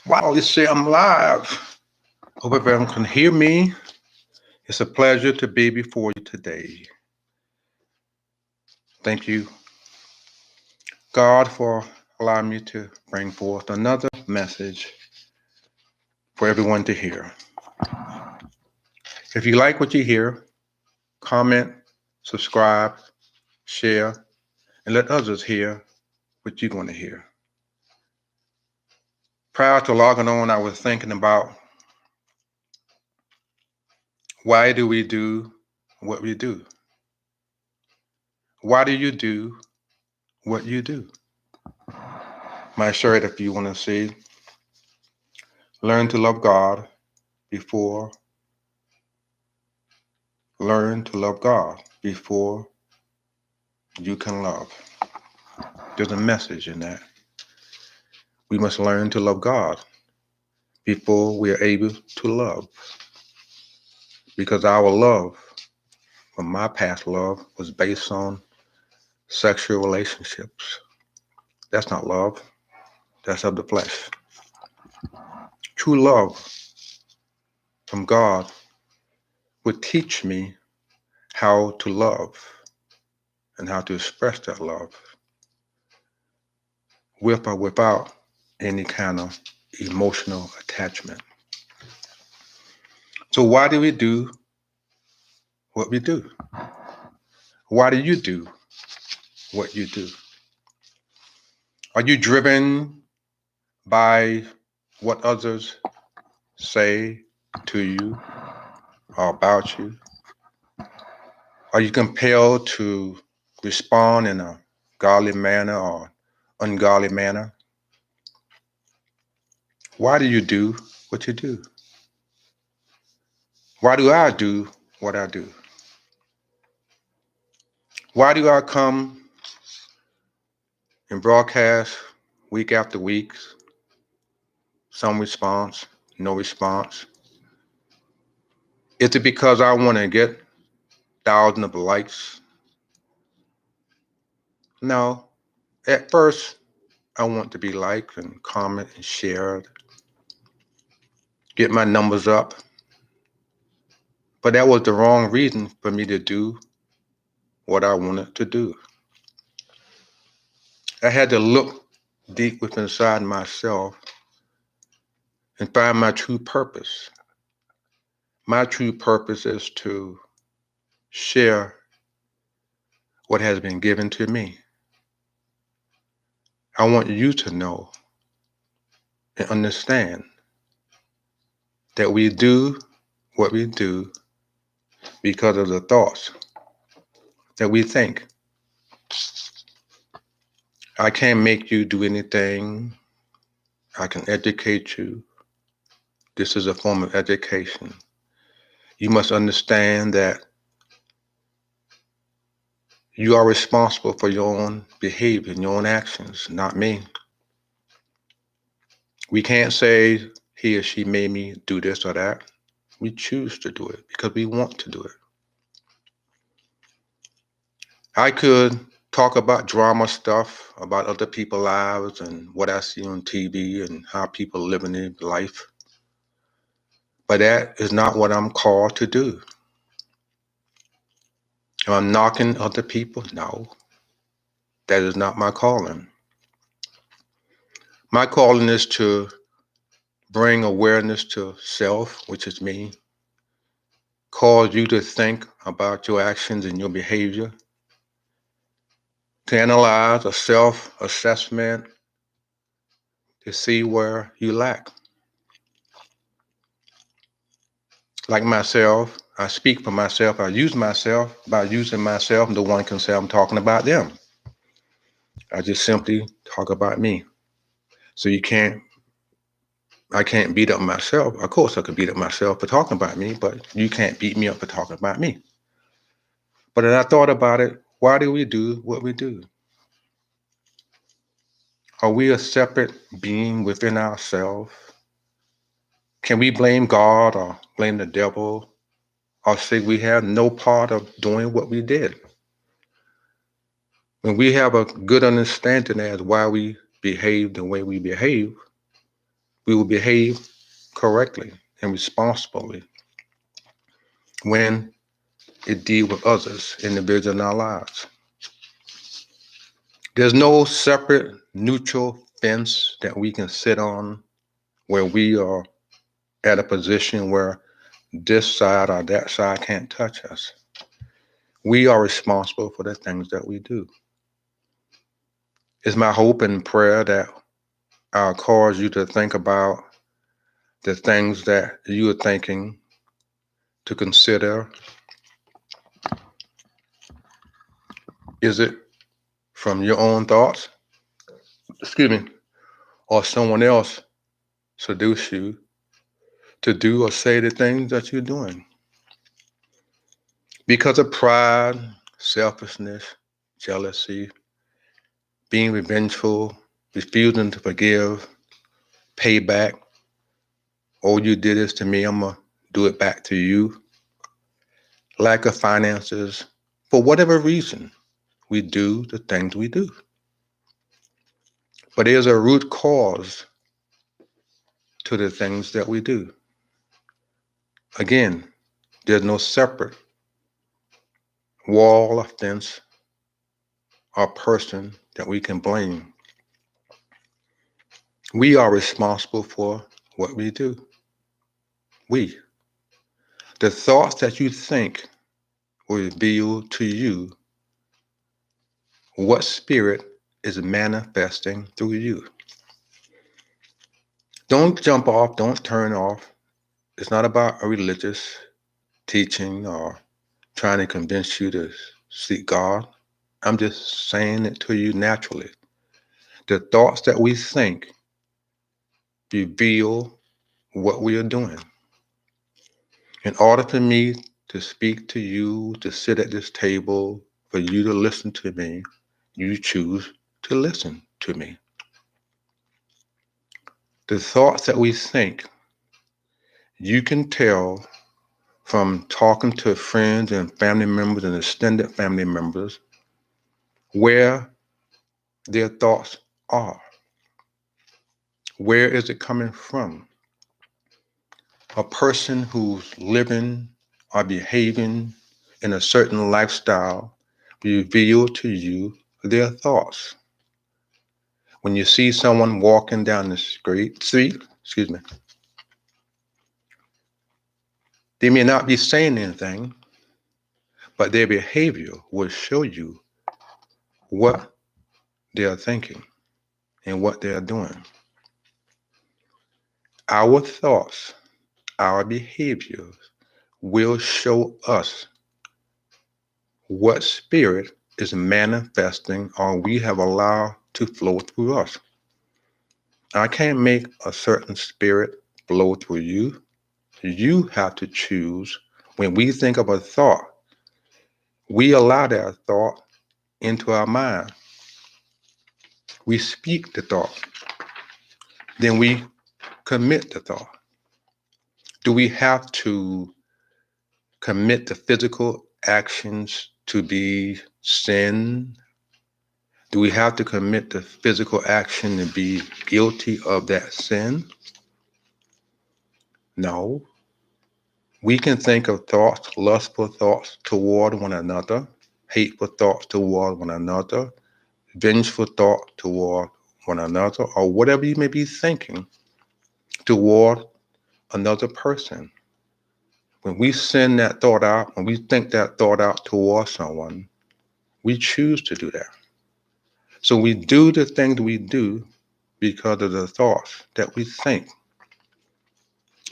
Wow, you say I'm live. Hope everyone can hear me. It's a pleasure to be before you today. Thank you, God, for allowing me to bring forth another message for everyone to hear. If you like what you hear, comment, subscribe, share, and let others hear what you're going to hear. Prior to logging on, I was thinking about why do we do what we do? Why do you do what you do? My shirt, if you want to see, learn to love God before learn to love God before you can love. There's a message in that. We must learn to love God before we are able to love. Because our love, from my past love, was based on sexual relationships. That's not love. That's of the flesh. True love from God would teach me how to love and how to express that love with or without any kind of emotional attachment. So why do we do what we do? Why do you do what you do? Are you driven by what others say to you or about you? Are you compelled to respond in a godly manner or ungodly manner? Why do you do what you do? Why do I do what I do? Why do I come and broadcast week after week? Some response, no response. Is it because I want to get thousands of likes? No. At first, I want to be liked and comment and shared, get my numbers up. But that was the wrong reason for me to do what I wanted to do. I had to look deep within inside myself and find my true purpose. My true purpose is to share what has been given to me. I want you to know and understand that we do what we do because of the thoughts that we think. I can't make you do anything. I can educate you. This is a form of education. You must understand that you are responsible for your own behavior and your own actions, not me. We can't say he or she made me do this or that. We choose to do it because we want to do it. I could talk about drama stuff, about other people's lives and what I see on TV and how people live in their life. But that is not what I'm called to do. Am I knocking other people? No, that is not my calling. My calling is to bring awareness to self, which is me, cause you to think about your actions and your behavior, to analyze a self-assessment to see where you lack. Like myself, I speak for myself, I use myself. By using myself, no one can say I'm talking about them. I just simply talk about me. So I can't beat up myself. Of course I could beat up myself for talking about me, but you can't beat me up for talking about me. But as I thought about it, why do we do what we do? Are we a separate being within ourselves? Can we blame God or blame the devil or say we have no part of doing what we did? When we have a good understanding as why we behave the way we behave, We will behave correctly and responsibly when it deals with others, individuals in our lives. There's no separate neutral fence that we can sit on where we are at a position where this side or that side can't touch us. We are responsible for the things that we do. It's my hope and prayer that I'll cause you to think about the things that you are thinking, to consider. Is it from your own thoughts? Excuse me, or someone else seduce you to do or say the things that you're doing? Because of pride, selfishness, jealousy, being revengeful, refusing to forgive, payback. Oh, you did this to me, I'm going to do it back to you. Lack of finances. For whatever reason, we do the things we do. But there's a root cause to the things that we do. Again, there's no separate wall or fence or person that we can blame. We are responsible for what we do. We. The thoughts that you think will reveal to you what spirit is manifesting through you. Don't jump off, don't turn off. It's not about a religious teaching or trying to convince you to seek God. I'm just saying it to you naturally. The thoughts that we think reveal what we are doing. In order for me to speak to you, to sit at this table, for you to listen to me, you choose to listen to me. The thoughts that we think, you can tell from talking to friends and family members and extended family members where their thoughts are. Where is it coming from? A person who's living or behaving in a certain lifestyle reveal to you their thoughts. When you see someone walking down the street, they may not be saying anything, but their behavior will show you what they are thinking and what they are doing. Our thoughts, our behaviors will show us what spirit is manifesting or we have allowed to flow through us. I can't make a certain spirit flow through you. You have to choose. When we think of a thought, we allow that thought into our mind. We speak the thought. Then we commit the thought. Do we have to commit the physical actions to be sin? Do we have to commit the physical action to be guilty of that sin? No. We can think of thoughts, lustful thoughts toward one another, hateful thoughts toward one another, vengeful thought toward one another, or whatever you may be thinking toward another person. When we send that thought out, when we think that thought out toward someone, we choose to do that. So we do the things we do because of the thoughts that we think.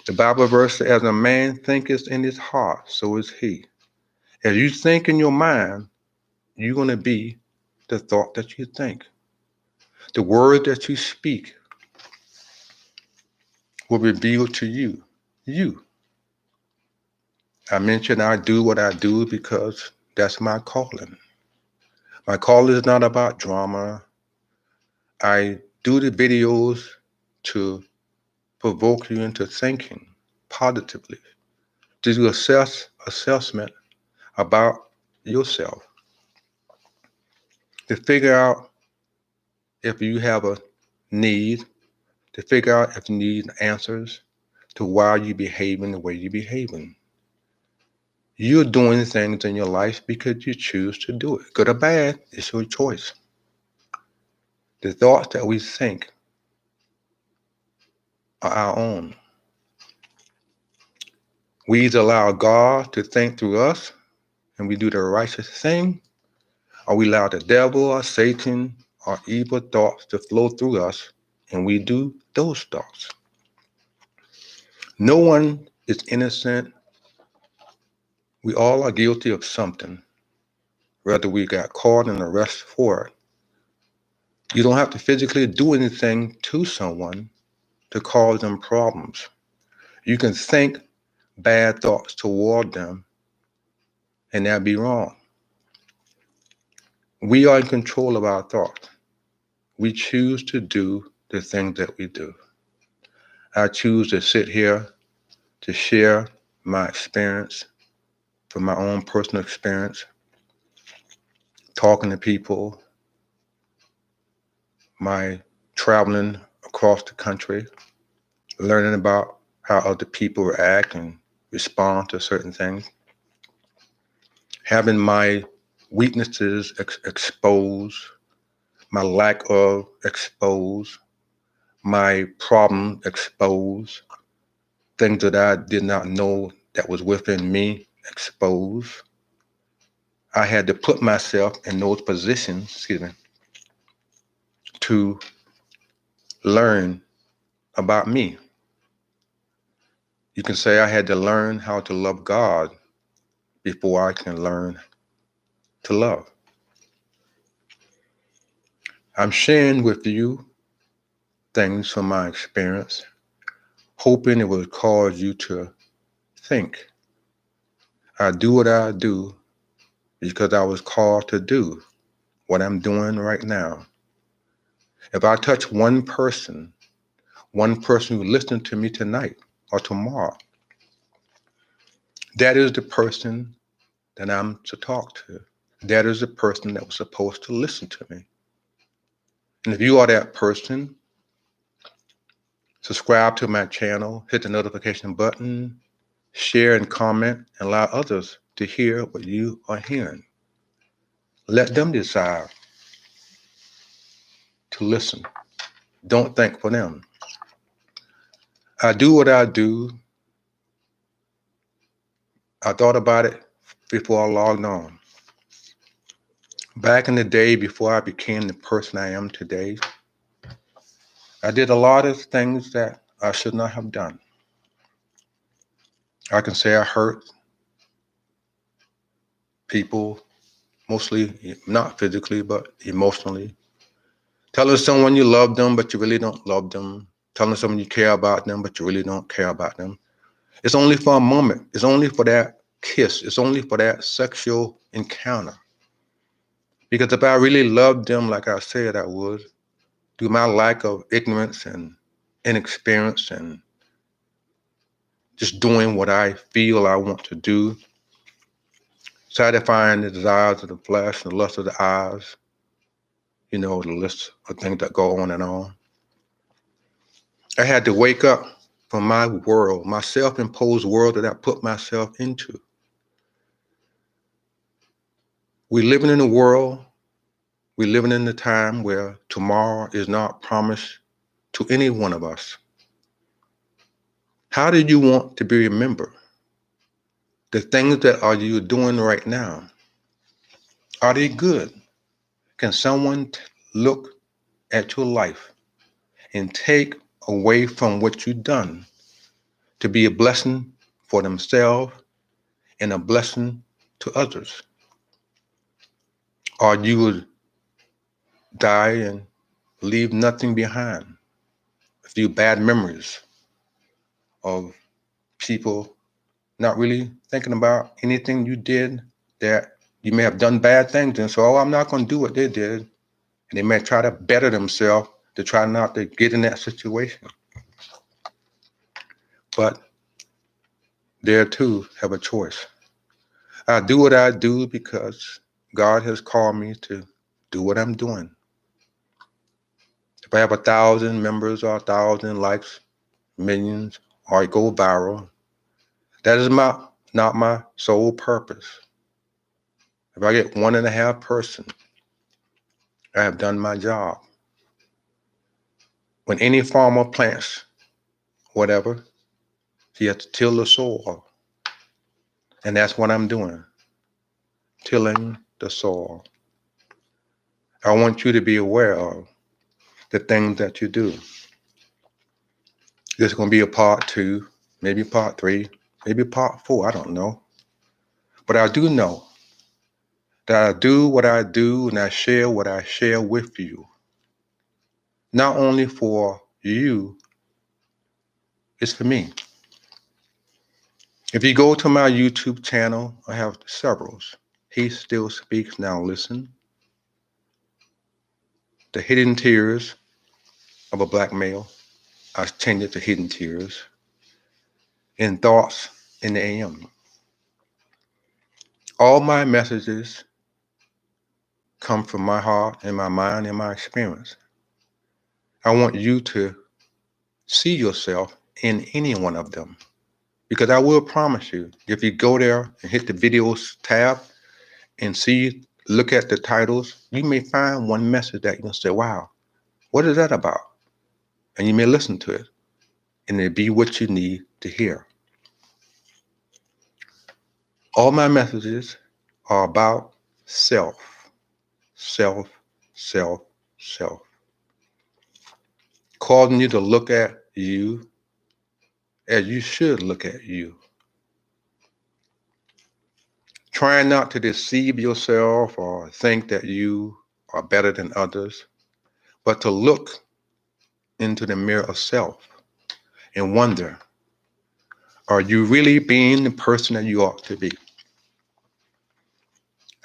The Bible verse says, as a man thinketh in his heart, so is he. As you think in your mind, you're going to be the thought that you think. The word that you speak will reveal to you. You. I mentioned I do what I do because that's my calling. My calling is not about drama. I do the videos to provoke you into thinking positively, to do assessment about yourself, to figure out if you have a need to figure out if you need answers to why you're behaving the way you're behaving. You're doing things in your life because you choose to do it. Good or bad, it's your choice. The thoughts that we think are our own. We either allow God to think through us and we do the righteous thing, or we allow the devil or Satan or evil thoughts to flow through us and we do those thoughts. No one is innocent. We all are guilty of something, whether we got caught and arrested for it. You don't have to physically do anything to someone to cause them problems. You can think bad thoughts toward them and that'd be wrong. We are in control of our thoughts. We choose to do the things that we do. I choose to sit here to share my experience from my own personal experience, talking to people, my traveling across the country, learning about how other people react and respond to certain things, having my weaknesses exposed, my lack of exposed, my problem exposed, things that I did not know that was within me exposed. I had to put myself in those positions, to learn about me. You can say I had to learn how to love God before I can learn to love. I'm sharing with you things from my experience, hoping it will cause you to think. I do what I do because I was called to do what I'm doing right now. If I touch one person who's listening to me tonight or tomorrow, that is the person that I'm to talk to. That is the person that was supposed to listen to me. And if you are that person, subscribe to my channel, hit the notification button, share and comment, and allow others to hear what you are hearing. Let them decide to listen. Don't think for them. I do what I do. I thought about it before I logged on. Back in the day, before I became the person I am today, I did a lot of things that I should not have done. I can say I hurt people, mostly not physically, but emotionally. Telling someone you love them, but you really don't love them. Telling someone you care about them, but you really don't care about them. It's only for a moment. It's only for that kiss. It's only for that sexual encounter. Because if I really loved them like I said I would, through my lack of ignorance and inexperience and just doing what I feel I want to do, satisfying the desires of the flesh and the lust of the eyes, the list of things that go on and on. I had to wake up from my world, my self-imposed world that I put myself into. We're living in a world, we're living in a time where tomorrow is not promised to any one of us. How do you want to be remembered? The things that are you doing right now, are they good? Can someone look at your life and take away from what you've done to be a blessing for themselves and a blessing to others? Or you would die and leave nothing behind, a few bad memories of people not really thinking about anything you did, that you may have done bad things and so, I'm not going to do what they did. And they may try to better themselves to try not to get in that situation. But they too have a choice. I do what I do because God has called me to do what I'm doing. If I have 1,000 members or 1,000 likes, millions, or it go viral, that is not my sole purpose. If I get 1.5 person, I have done my job. When any farmer plants whatever, he has to till the soil. And that's what I'm doing, tilling the soil. I want you to be aware of the things that you do. There's going to be a part 2, maybe part 3, maybe part 4, I don't know. But I do know that I do what I do and I share what I share with you. Not only for you, it's for me. If you go to my YouTube channel, I have several. He Still Speaks, Now Listen. The Hidden Tears of a Black Male. I changed it to Hidden Tears. And Thoughts in the AM. All my messages come from my heart and my mind and my experience. I want you to see yourself in any one of them. Because I will promise you, if you go there and hit the videos tab and look at the titles, you may find one message that you're going to say, wow, what is that about? And you may listen to it, and it'll be what you need to hear. All my messages are about self, self, self, self. Causing you to look at you as you should look at you. Trying not to deceive yourself or think that you are better than others, but to look into the mirror of self and wonder, are you really being the person that you ought to be?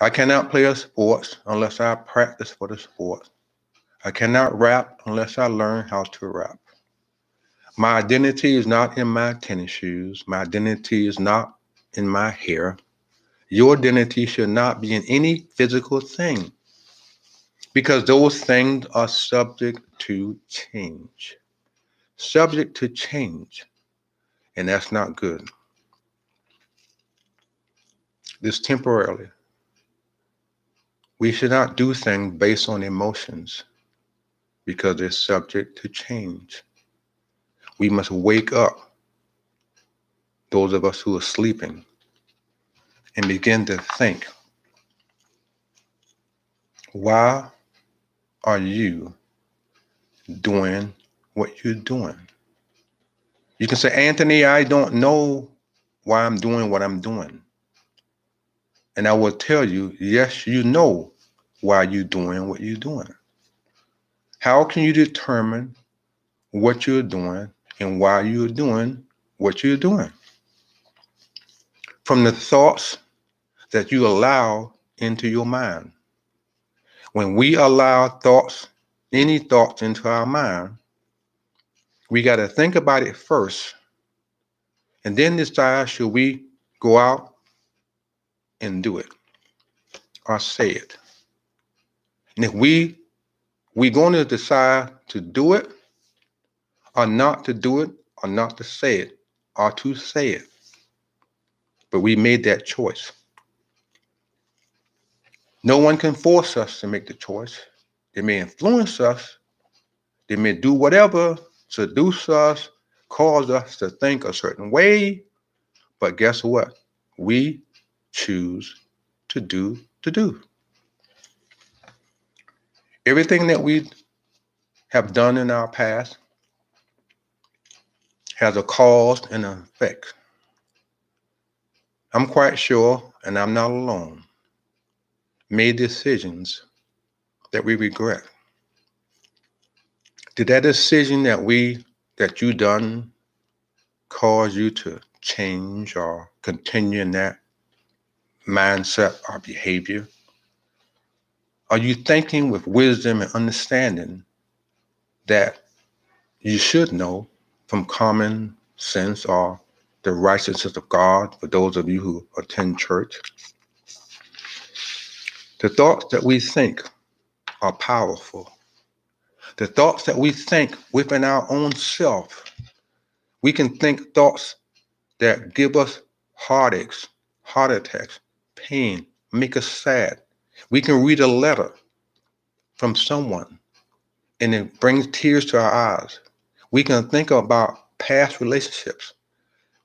I cannot play a sport unless I practice for the sport. I cannot rap unless I learn how to rap. My identity is not in my tennis shoes. My identity is not in my hair. Your identity should not be in any physical thing, because those things are subject to change. Subject to change. And that's not good. This temporarily. We should not do things based on emotions because they're subject to change. We must wake up, those of us who are sleeping, and begin to think, why are you doing what you're doing? You can say, Anthony, I don't know why I'm doing what I'm doing. And I will tell you, yes, you know why you're doing what you're doing. How can you determine what you're doing and why you're doing what you're doing? From the thoughts that you allow into your mind. When we allow thoughts, any thoughts into our mind, we got to think about it first and then decide, should we go out and do it or say it? And if we're going to decide to do it or not to do it or not to say it or to say it, but we made that choice. No one can force us to make the choice. They may influence us. They may do whatever, seduce us, cause us to think a certain way. But guess what? We choose to do. Everything that we have done in our past has a cause and an effect. I'm quite sure, and I'm not alone, made decisions that we regret. Did that decision that you done cause you to change or continue in that mindset or behavior? Are you thinking with wisdom and understanding that you should know from common sense or the righteousness of God for those of you who attend church? The thoughts that we think are powerful. The thoughts that we think within our own self, we can think thoughts that give us heartaches, heart attacks, pain, make us sad. We can read a letter from someone and it brings tears to our eyes. We can think about past relationships,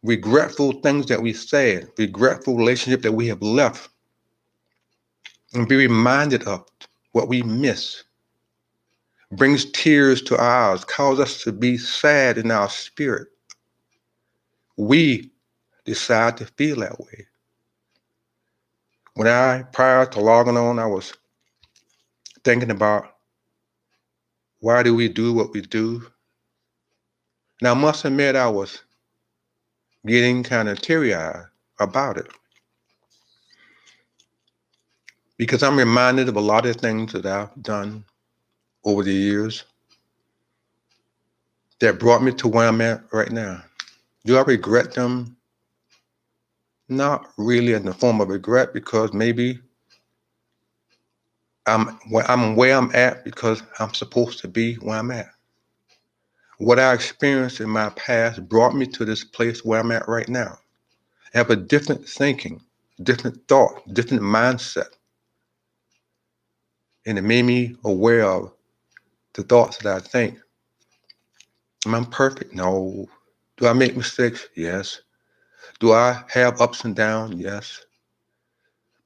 regretful things that we said, regretful relationship that we have left, and be reminded of what we miss. Brings tears to our eyes, causes us to be sad in our spirit. We decide to feel that way. Prior to logging on, I was thinking about why do we do what we do? And I must admit I was getting kind of teary-eyed about it because I'm reminded of a lot of things that I've done over the years that brought me to where I'm at right now. Do I regret them? Not really in the form of regret, because maybe I'm where I'm at because I'm supposed to be where I'm at. What I experienced in my past brought me to this place where I'm at right now. I have a different thinking, different thought, different mindset. And it made me aware of the thoughts that I think. Am I perfect? No. Do I make mistakes? Yes. Do I have ups and downs? Yes.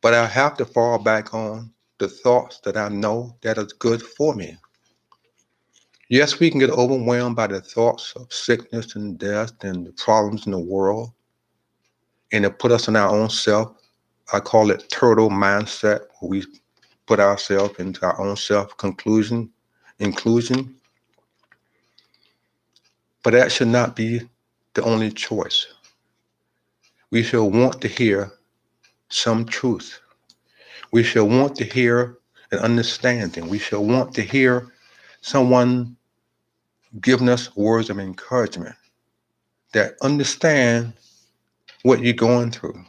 But I have to fall back on the thoughts that I know that is good for me. Yes, we can get overwhelmed by the thoughts of sickness and death and the problems in the world, and it put us in our own self. I call it turtle mindset, where we put ourselves into our own self-inclusion. But that should not be the only choice. We should want to hear some truth. We should want to hear an understanding. We should want to hear someone giving us words of encouragement that understand what you're going through.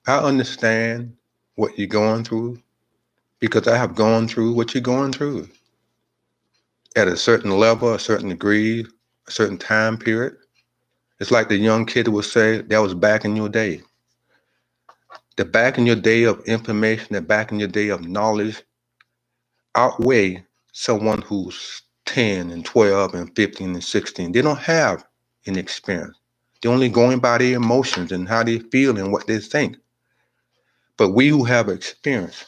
I understand what you're going through because I have gone through what you're going through at a certain level, a certain degree, a certain time period. It's like the young kid would say, that was back in your day. The back in your day of information, the back in your day of knowledge outweigh someone who's 10 and 12 and 15 and 16. They don't have any experience. They're only going by their emotions and how they feel and what they think. But we who have experience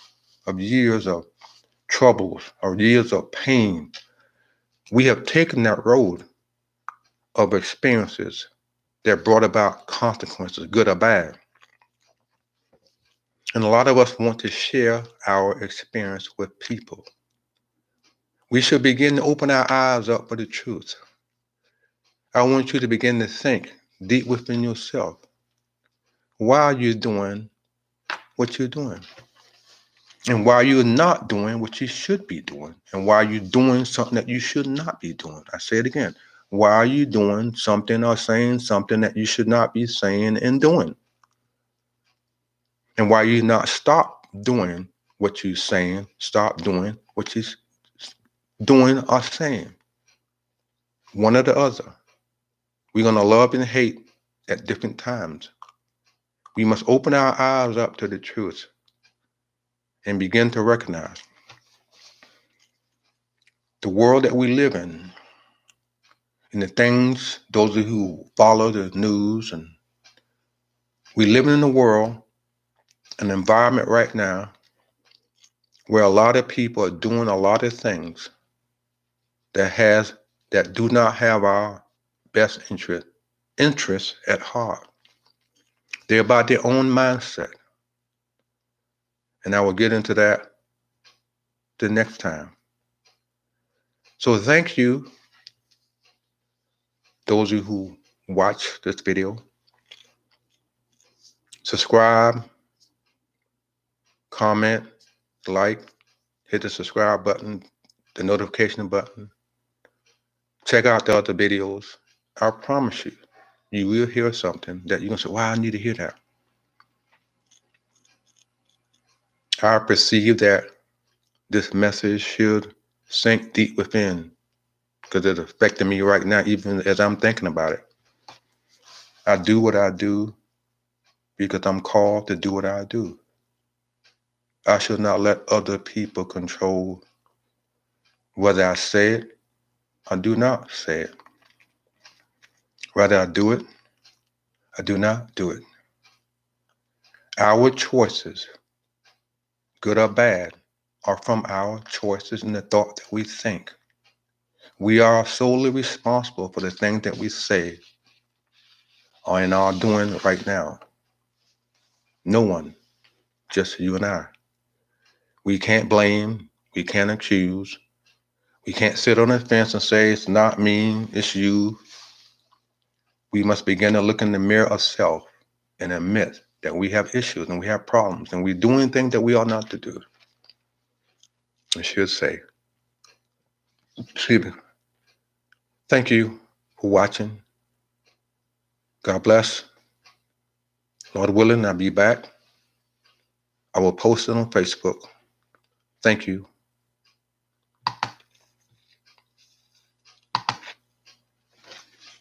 of years of troubles or years of pain, we have taken that road of experiences that brought about consequences, good or bad. And a lot of us want to share our experience with people. We should begin to open our eyes up for the truth. I want you to begin to think deep within yourself. Why are you doing what you're doing? And why you're not doing what you should be doing? And why are you doing something that you should not be doing? I say it again. Why are you doing something or saying something that you should not be saying and doing? And why you not stop doing what you're saying, stop doing what you're doing or saying? One or the other. We're going to love and hate at different times. We must open our eyes up to the truth and begin to recognize the world that we live in and the things, those who follow the news, and we live in a world, an environment right now where a lot of people are doing a lot of things that do not have our best interests at heart. They're about their own mindset. And I will get into that the next time. So thank you, those of you who watch this video. Subscribe, comment, like, hit the subscribe button, the notification button. Check out the other videos. I promise you, you will hear something that you're going to say, wow, I need to hear that. I perceive that this message should sink deep within, because it's affecting me right now, even as I'm thinking about it. I do what I do because I'm called to do what I do. I should not let other people control whether I say it or do not say it. Whether I do it or do not do it. Our choices, good or bad, are from our choices and the thought that we think. We are solely responsible for the things that we say or in our doing right now. No one, just you and I. We can't blame, we can't accuse, we can't sit on the fence and say it's not me, it's you. We must begin to look in the mirror of self and admit that we have issues and we have problems and we're doing things that we ought not to do. I should say, excuse me, thank you for watching. God bless. Lord willing, I'll be back. I will post it on Facebook. Thank you.